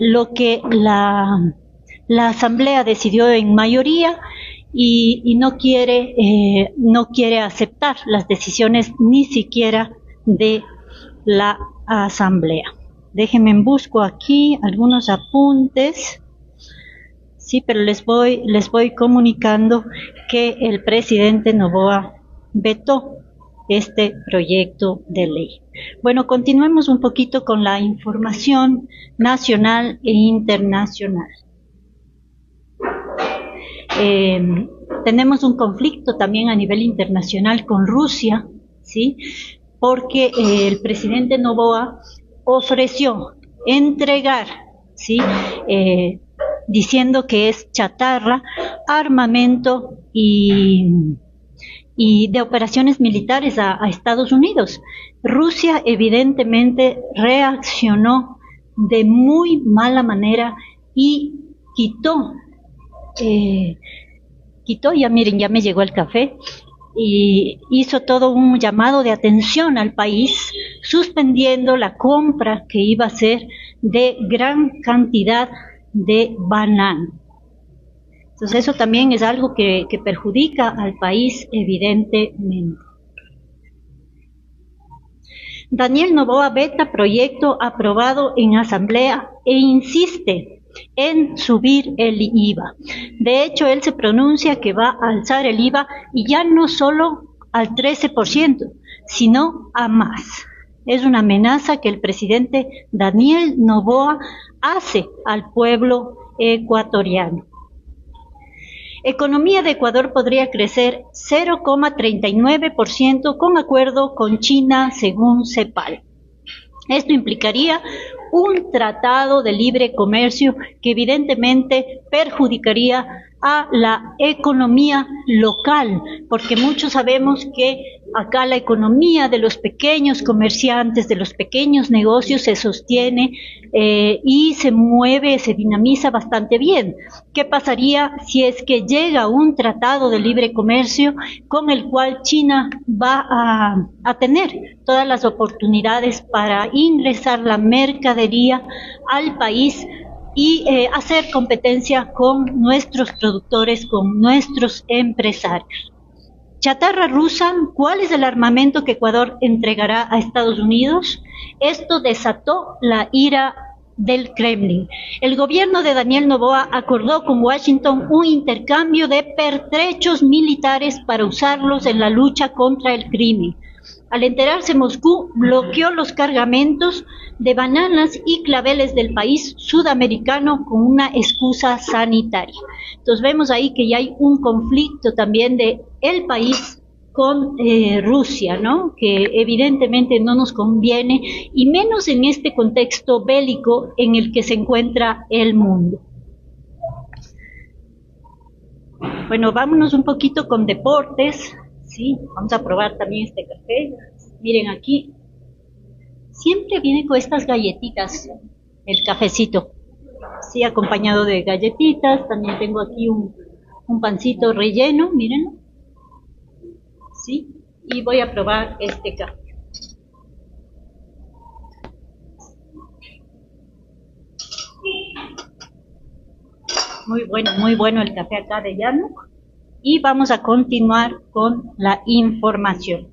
lo que la Asamblea decidió en mayoría y no quiere aceptar las decisiones ni siquiera de la Asamblea. Déjenme busco aquí algunos apuntes. Sí, pero les voy comunicando que el presidente Noboa vetó este proyecto de ley. Bueno, continuemos un poquito con la información nacional e internacional. Tenemos un conflicto también a nivel internacional con Rusia, ¿sí? Porque el presidente Noboa ofreció entregar, ¿sí? Diciendo que es chatarra, armamento y de operaciones militares a Estados Unidos. Rusia evidentemente reaccionó de muy mala manera y quitó, ya miren, ya me llegó el café, y hizo todo un llamado de atención al país, suspendiendo la compra que iba a hacer de gran cantidad de banano. Entonces eso también es algo que perjudica al país evidentemente. Daniel Noboa veta proyecto aprobado en asamblea e insiste en subir el IVA. De hecho, él se pronuncia que va a alzar el IVA y ya no solo al 13%, sino a más. Es una amenaza que el presidente Daniel Noboa hace al pueblo ecuatoriano. Economía de Ecuador podría crecer 0,39% con acuerdo con China, según CEPAL. Esto implicaría un tratado de libre comercio que evidentemente perjudicaría a la economía local, porque muchos sabemos que acá la economía de los pequeños comerciantes, de los pequeños negocios se sostiene y se mueve, se dinamiza bastante bien. ¿Qué pasaría si es que llega un tratado de libre comercio con el cual China va a tener todas las oportunidades para ingresar la mercadería al país y hacer competencia con nuestros productores, con nuestros empresarios? Chatarra rusa, ¿cuál es el armamento que Ecuador entregará a Estados Unidos? Esto desató la ira del Kremlin. El gobierno de Daniel Noboa acordó con Washington un intercambio de pertrechos militares para usarlos en la lucha contra el crimen. Al enterarse, Moscú bloqueó los cargamentos de bananas y claveles del país sudamericano con una excusa sanitaria. Entonces vemos ahí que ya hay un conflicto también de el país con Rusia, ¿no? Que evidentemente no nos conviene, y menos en este contexto bélico en el que se encuentra el mundo. Bueno, vámonos un poquito con deportes. Sí, vamos a probar también este café. Miren aquí, siempre viene con estas galletitas, el cafecito, sí, acompañado de galletitas. También tengo aquí un pancito relleno, miren, sí, y voy a probar este café. Muy bueno el café acá de llano. Y vamos a continuar con la información.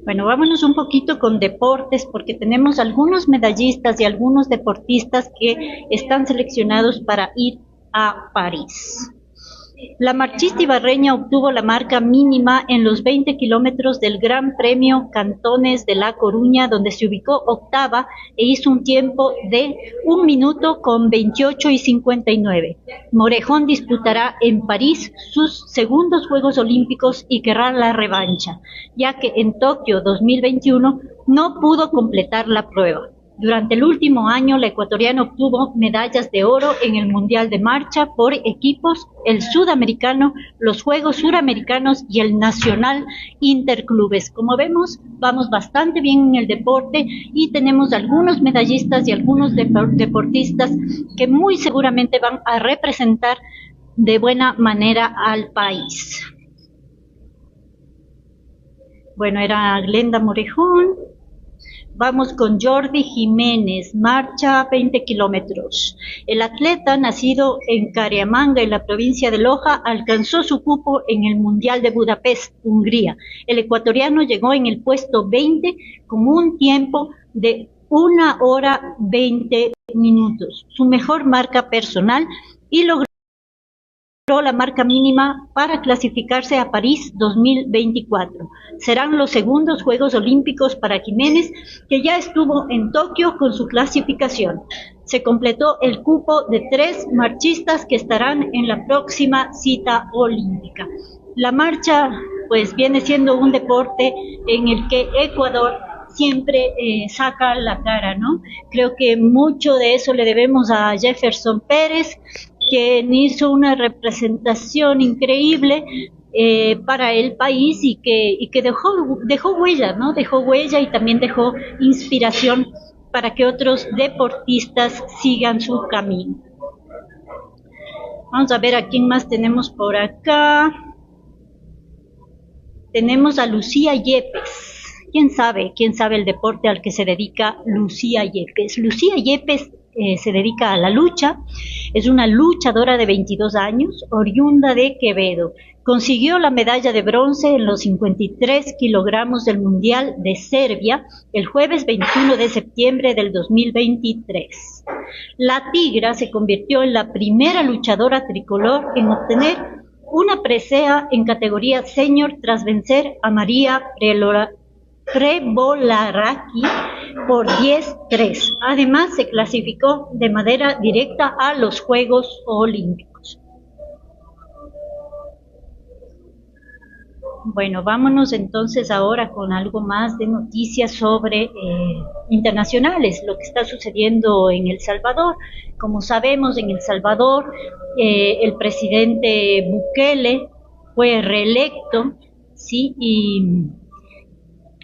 Bueno, vámonos un poquito con deportes, porque tenemos algunos medallistas y algunos deportistas que están seleccionados para ir a París. La marchista ibarreña obtuvo la marca mínima en los 20 kilómetros del Gran Premio Cantones de La Coruña, donde se ubicó octava e hizo un tiempo de 1 minuto con 28 y 59. Morejón disputará en París sus segundos Juegos Olímpicos y querrá la revancha, ya que en Tokio 2021 no pudo completar la prueba. Durante el último año, la ecuatoriana obtuvo medallas de oro en el Mundial de Marcha por equipos, el Sudamericano, los Juegos Suramericanos y el Nacional Interclubes. Como vemos, vamos bastante bien en el deporte y tenemos algunos medallistas y algunos deportistas que muy seguramente van a representar de buena manera al país. Bueno, era Glenda Morejón. Vamos con Jordi Jiménez, marcha 20 kilómetros. El atleta, nacido en Cariamanga, en la provincia de Loja, alcanzó su cupo en el Mundial de Budapest, Hungría. El ecuatoriano llegó en el puesto 20 con un tiempo de 1 hora 20 minutos, su mejor marca personal, y logró la marca mínima para clasificarse a París 2024. Serán los segundos Juegos Olímpicos para Jiménez, que ya estuvo en Tokio con su clasificación. Se completó el cupo de 3 marchistas que estarán en la próxima cita olímpica. La marcha, pues, viene siendo un deporte en el que Ecuador siempre saca la cara, ¿no? Creo que mucho de eso le debemos a Jefferson Pérez, quien hizo una representación increíble para el país y que dejó huella, ¿no? Dejó huella y también dejó inspiración para que otros deportistas sigan su camino. Vamos a ver a quién más tenemos por acá. Tenemos a Lucía Yepes. ¿Quién sabe el deporte al que se dedica Lucía Yepes? Lucía Yepes se dedica a la lucha, es una luchadora de 22 años, oriunda de Quevedo. Consiguió la medalla de bronce en los 53 kilogramos del Mundial de Serbia el jueves 21 de septiembre del 2023. La tigra se convirtió en la primera luchadora tricolor en obtener una presea en categoría senior tras vencer a María Prebolaraki por 10-3. Además, se clasificó de manera directa a los Juegos Olímpicos. Bueno, vámonos entonces ahora con algo más de noticias sobre internacionales, lo que está sucediendo en El Salvador. Como sabemos, en El Salvador el presidente Bukele fue reelecto, ¿sí?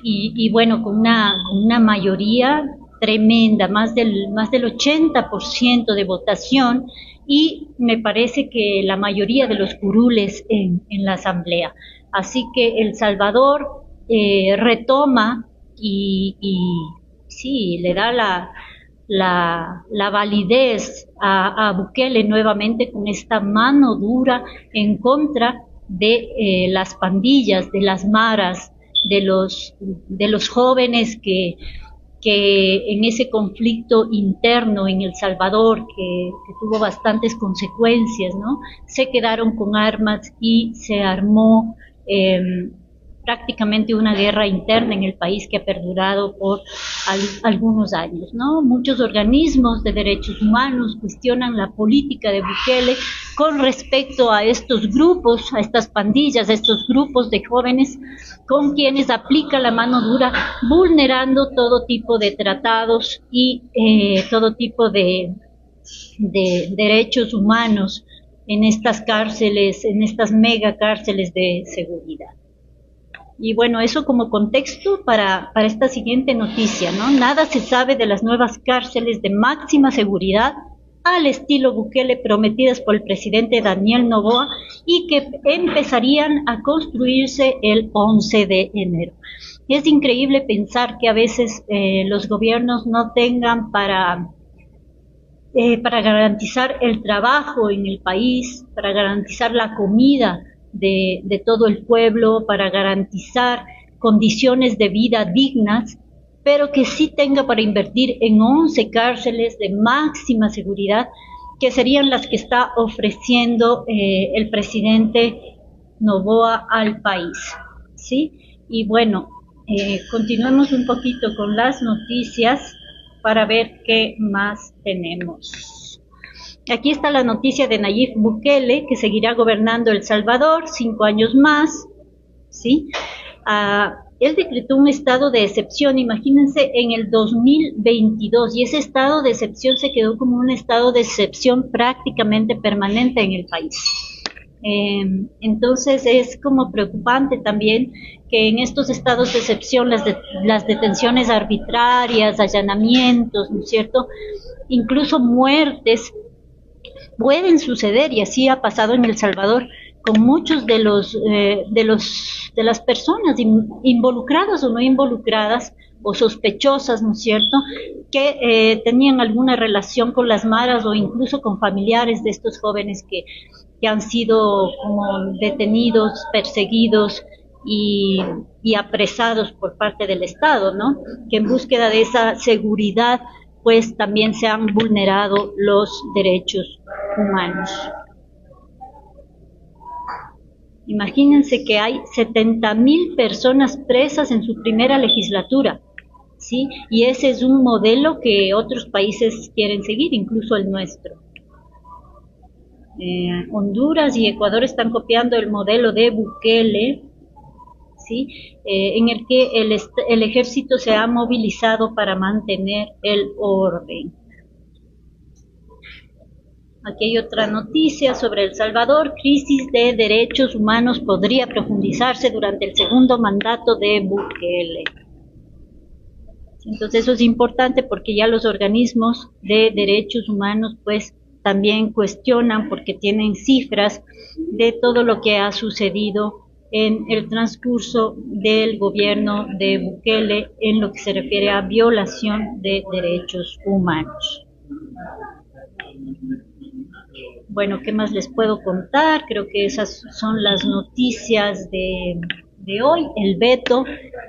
Y bueno, con una mayoría tremenda, más del 80% de votación, y me parece que la mayoría de los curules en la asamblea. Así que El Salvador retoma y sí, le da la validez a Bukele nuevamente con esta mano dura en contra de las pandillas, de las maras, de los jóvenes que en ese conflicto interno en El Salvador, que tuvo bastantes consecuencias, ¿no? Se quedaron con armas y se armó prácticamente una guerra interna en el país que ha perdurado por algunos años, ¿no? Muchos organismos de derechos humanos cuestionan la política de Bukele con respecto a estos grupos, a estas pandillas, a estos grupos de jóvenes con quienes aplica la mano dura, vulnerando todo tipo de tratados y todo tipo de derechos humanos en estas cárceles, en estas mega cárceles de seguridad. Y bueno, eso como contexto para esta siguiente noticia, ¿no? Nada se sabe de las nuevas cárceles de máxima seguridad al estilo Bukele prometidas por el presidente Daniel Noboa y que empezarían a construirse el 11 de enero. Es increíble pensar que a veces los gobiernos no tengan para garantizar el trabajo en el país, para garantizar la comida de todo el pueblo, para garantizar condiciones de vida dignas, pero que sí tenga para invertir en 11 cárceles de máxima seguridad, que serían las que está ofreciendo el presidente Noboa al país, ¿sí? Y bueno, continuemos un poquito con las noticias para ver qué más tenemos. Aquí está la noticia de Nayib Bukele, que seguirá gobernando El Salvador 5 años más, ¿sí? Él decretó un estado de excepción, imagínense, en el 2022, y ese estado de excepción se quedó como un estado de excepción prácticamente permanente en el país. Entonces es como preocupante también que en estos estados de excepción las detenciones arbitrarias, allanamientos, ¿no es cierto?, incluso muertes pueden suceder, y así ha pasado en El Salvador con muchos de las personas involucradas o no involucradas o sospechosas, ¿no es cierto?, que tenían alguna relación con las maras o incluso con familiares de estos jóvenes que han sido como detenidos, perseguidos y apresados por parte del Estado, ¿no? Que en búsqueda de esa seguridad, pues también se han vulnerado los derechos humanos. Imagínense que hay 70.000 personas presas en su primera legislatura, ¿sí? Y ese es un modelo que otros países quieren seguir, incluso el nuestro. Honduras y Ecuador están copiando el modelo de Bukele, ¿sí? En el que el ejército se ha movilizado para mantener el orden. Aquí hay otra noticia sobre El Salvador. Crisis de derechos humanos podría profundizarse durante el segundo mandato de Bukele. Entonces eso es importante porque ya los organismos de derechos humanos pues también cuestionan, porque tienen cifras de todo lo que ha sucedido en el transcurso del gobierno de Bukele en lo que se refiere a violación de derechos humanos. Bueno, ¿qué más les puedo contar? Creo que esas son las noticias de hoy. El veto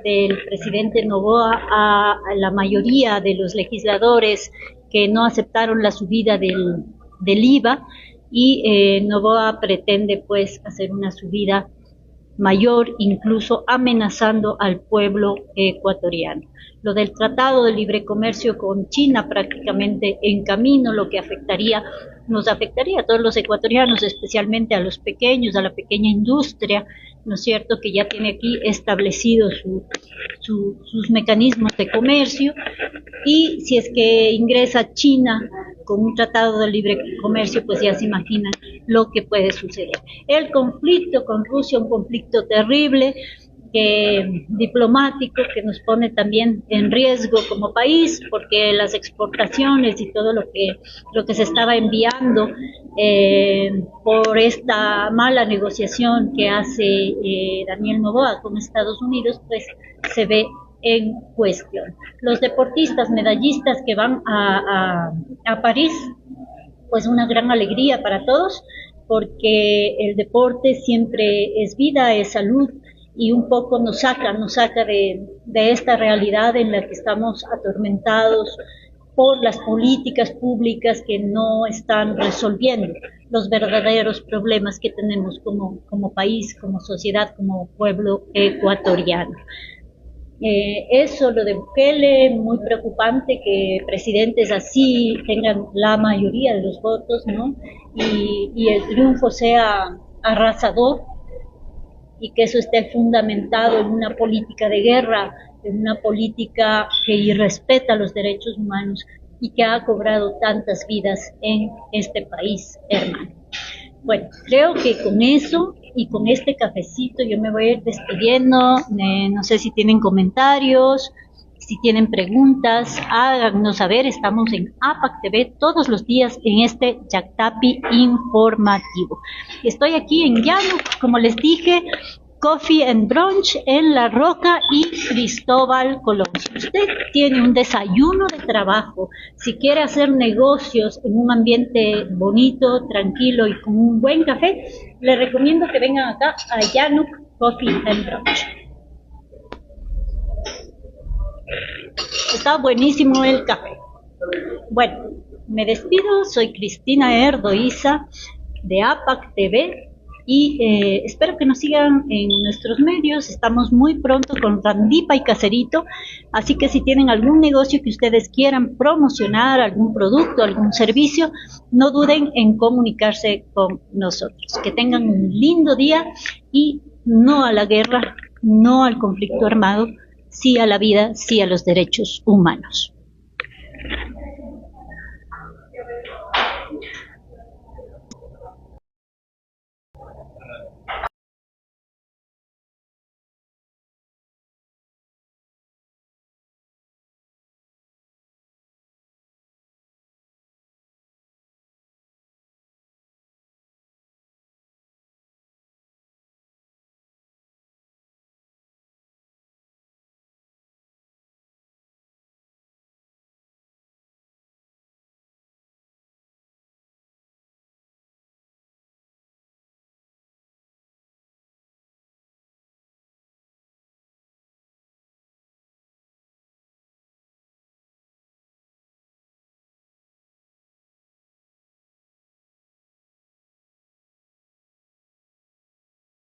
del presidente Noboa a la mayoría de los legisladores que no aceptaron la subida del IVA, y Noboa pretende pues hacer una subida mayor, incluso amenazando al pueblo ecuatoriano. Lo del Tratado de Libre Comercio con China prácticamente en camino, lo que nos afectaría a todos los ecuatorianos, especialmente a los pequeños, a la pequeña industria, ¿no es cierto?, que ya tiene aquí establecidos sus mecanismos de comercio. Y si es que ingresa China con un tratado de libre comercio, pues ya se imaginan lo que puede suceder. El conflicto con Rusia, un conflicto terrible, diplomático, que nos pone también en riesgo como país, porque las exportaciones y todo lo que se estaba enviando por esta mala negociación que hace Daniel Noboa con Estados Unidos, pues se ve en cuestión. Los deportistas medallistas que van a París, pues una gran alegría para todos, porque el deporte siempre es vida, es salud, y un poco nos saca de esta realidad en la que estamos atormentados por las políticas públicas que no están resolviendo los verdaderos problemas que tenemos como país, como sociedad, como pueblo ecuatoriano. Eso, lo de Bukele, muy preocupante que presidentes así tengan la mayoría de los votos, ¿no? Y el triunfo sea arrasador, y que eso esté fundamentado en una política de guerra, en una política que irrespeta los derechos humanos y que ha cobrado tantas vidas en este país, hermano. Bueno, creo que con eso y con este cafecito yo me voy a ir despidiendo. No sé si tienen comentarios, si tienen preguntas, háganos saber. Estamos en APAC TV todos los días en este Yactapi informativo. Estoy aquí en Llano, como les dije, Coffee and Brunch en La Roca y Cristóbal Colón. Si usted tiene un desayuno de trabajo, si quiere hacer negocios en un ambiente bonito, tranquilo y con un buen café, le recomiendo que vengan acá a Llano Coffee and Brunch. Está buenísimo el café. Bueno, me despido. Soy Cristina Erdoiza de APAC TV y espero que nos sigan en nuestros medios. Estamos muy pronto con Randipa y Caserito, así que si tienen algún negocio que ustedes quieran promocionar, algún producto, algún servicio, no duden en comunicarse con nosotros. Que tengan un lindo día y no a la guerra, no al conflicto armado, sí a la vida, sí a los derechos humanos.